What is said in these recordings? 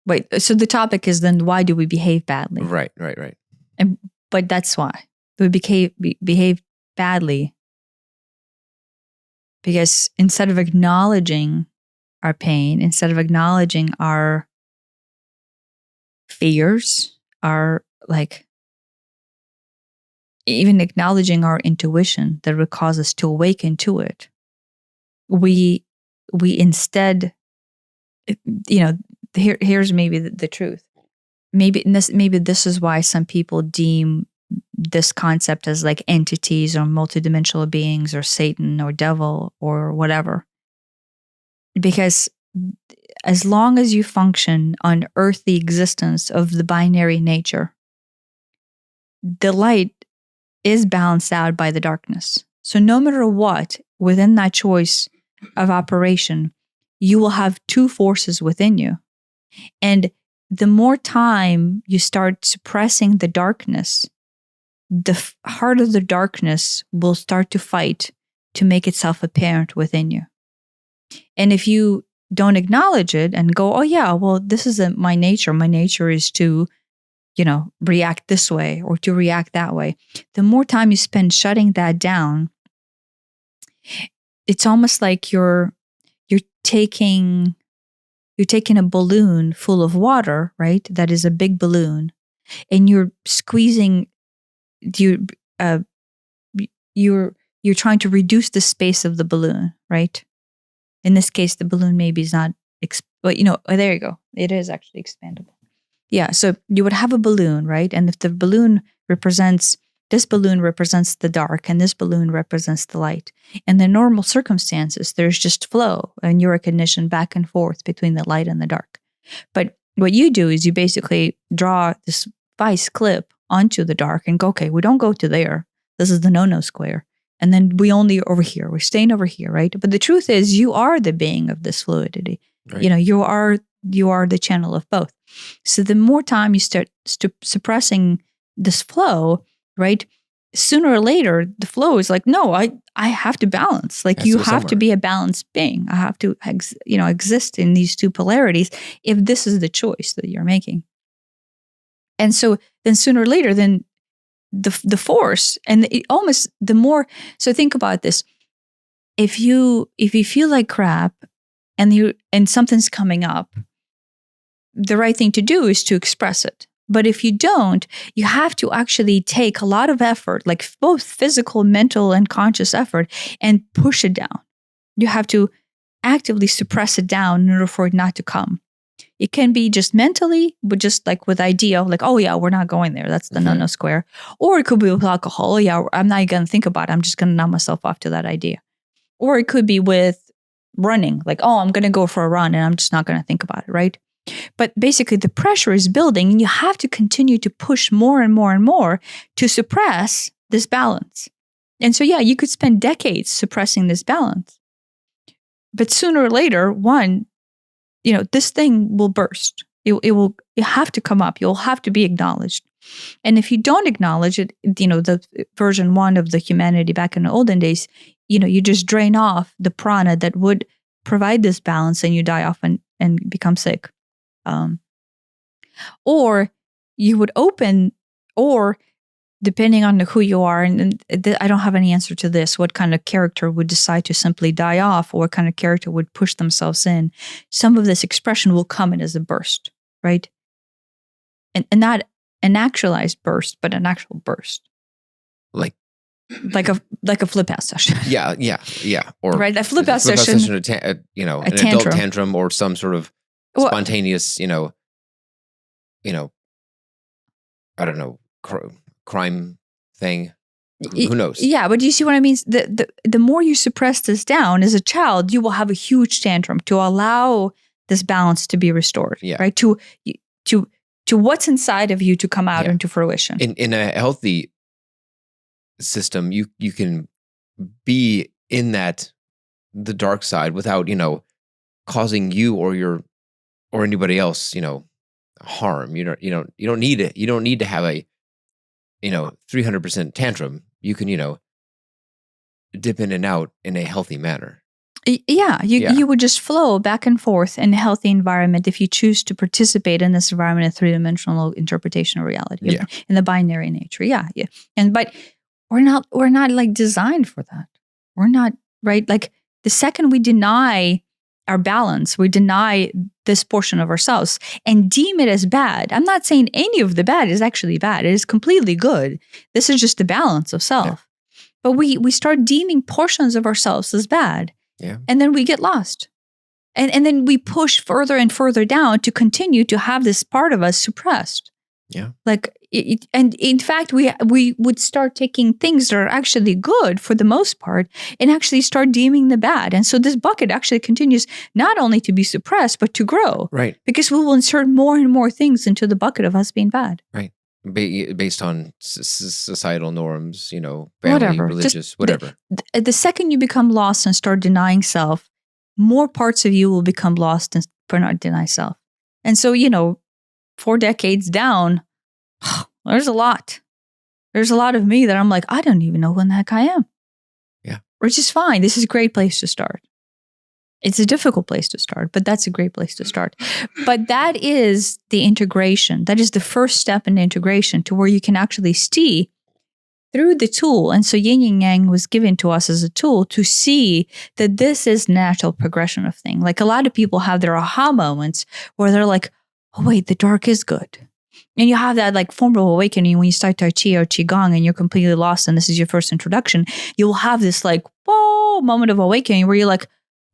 Wait, so the topic is then why do we behave badly? Right. But that's why we behave badly, because instead of acknowledging our pain, instead of acknowledging our fears, our even acknowledging our intuition that would cause us to awaken to it, we instead, here's maybe the truth. Maybe this is why some people deem this concept as like entities or multidimensional beings or Satan or devil or whatever. Because as long as you function on earthly existence of the binary nature, the light is balanced out by the darkness. So no matter what, within that choice of operation, you will have two forces within you. And the more time you start suppressing the darkness, the heart of the darkness will start to fight to make itself apparent within you. And if you don't acknowledge it and go, oh yeah, well, this isn't my nature. My nature is to, react this way or to react that way. The more time you spend shutting that down, it's almost like you're taking a balloon full of water, right? That is a big balloon, and you're squeezing. You're trying to reduce the space of the balloon, right? In this case, the balloon maybe is not. There you go. It is actually expandable. Yeah. So you would have a balloon, right? And if the balloon represents the dark, and this balloon represents the light. In the normal circumstances, there's just flow and your recognition back and forth between the light and the dark. But what you do is you basically draw this vice clip onto the dark and go, okay, we don't go to there. This is the no-no square. And then we only over here. We're staying over here, right? But the truth is you are the being of this fluidity. Right. You are the channel of both. So the more time you start suppressing this flow, right? Sooner or later, the flow is like, no, I have to balance. Like you have to be a balanced being. I have to, exist in these two polarities if this is the choice that you're making. And so then sooner or later, then the force and the more. So think about this. If you feel like crap and something's coming up, the right thing to do is to express it. But if you don't, you have to actually take a lot of effort, like both physical, mental, and conscious effort, and push it down. You have to actively suppress it down in order for it not to come. It can be just mentally, but just like with idea, like, oh yeah, we're not going there. That's the no-no square. Or it could be with alcohol. Oh yeah, I'm not going to think about it. I'm just going to numb myself off to that idea. Or it could be with running, like, oh, I'm going to go for a run and I'm just not going to think about it, right? But basically the pressure is building and you have to continue to push more and more and more to suppress this balance. And so, yeah, you could spend decades suppressing this balance. But sooner or later, this thing will burst. It have to come up. You'll have to be acknowledged. And if you don't acknowledge it, the version 1 of the humanity back in the olden days, you just drain off the prana that would provide this balance and you die off and become sick. Or you would open, or depending on who you are, and I don't have any answer to this, what kind of character would decide to simply die off, or what kind of character would push themselves in. Some of this expression will come in as a burst, right? And not an actualized burst, but an actual burst. Like a flip out session. Yeah. Or right, a flip out session. An adult tantrum or some sort of spontaneous, I don't know, crime thing. Who knows? Yeah, but do you see what I mean? The more you suppress this down as a child, you will have a huge tantrum to allow this balance to be restored. Yeah. Right? To what's inside of you to come out into fruition. In a healthy system, you can be in the dark side without, causing you or anybody else, harm. You don't need it. You don't need to have a 300% tantrum. You can, dip in and out in a healthy manner. Yeah, you would just flow back and forth in a healthy environment if you choose to participate in this environment of three-dimensional interpretation of reality, Yeah. in the binary nature. Yeah. But we're not like designed for that. We're not, right? Like the second we deny our balance, we deny this portion of ourselves and deem it as bad. I'm not saying any of the bad is actually bad. It is completely good. This is just the balance of self. Yeah. But we start deeming portions of ourselves as bad. Yeah. And then we get lost. And then we push further and further down to continue to have this part of us suppressed. Yeah. Like, and in fact, we would start taking things that are actually good for the most part and actually start deeming the bad. And so this bucket actually continues not only to be suppressed, but to grow. Right. Because we will insert more and more things into the bucket of us being bad. Right. Based on societal norms, family, whatever. religious, Just whatever. The second you become lost and start denying self, more parts of you will become lost and not deny self. And so, 4 decades down, there's a lot. There's a lot of me that I'm like, I don't even know who the heck I am. Yeah. Which is fine. This is a great place to start. It's a difficult place to start, but that's a great place to start. But that is the integration. That is the first step in the integration to where you can actually see through the tool. And so yin and yang was given to us as a tool to see that this is natural progression of thing. Like a lot of people have their aha moments where they're like, oh, wait, the dark is good. And you have that like form of awakening when you start Tai Chi or Qigong and you're completely lost and this is your first introduction. You will have this like, whoa, moment of awakening where you're like,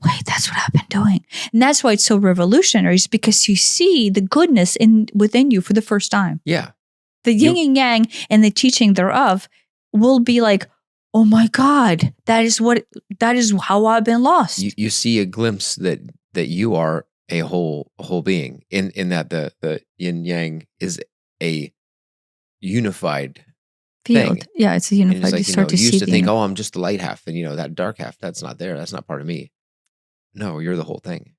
wait, that's what I've been doing. And that's why it's so revolutionary, is because you see the goodness within you for the first time. Yeah. The yin and yang and the teaching thereof will be like, oh my God, that is how I've been lost. You see a glimpse that you are a whole being in that the yin yang is a unified field. Thing. Yeah, it's a unified. And it's like, you used to think, oh, I'm just the light half, and that dark half, that's not there. That's not part of me. No, you're the whole thing.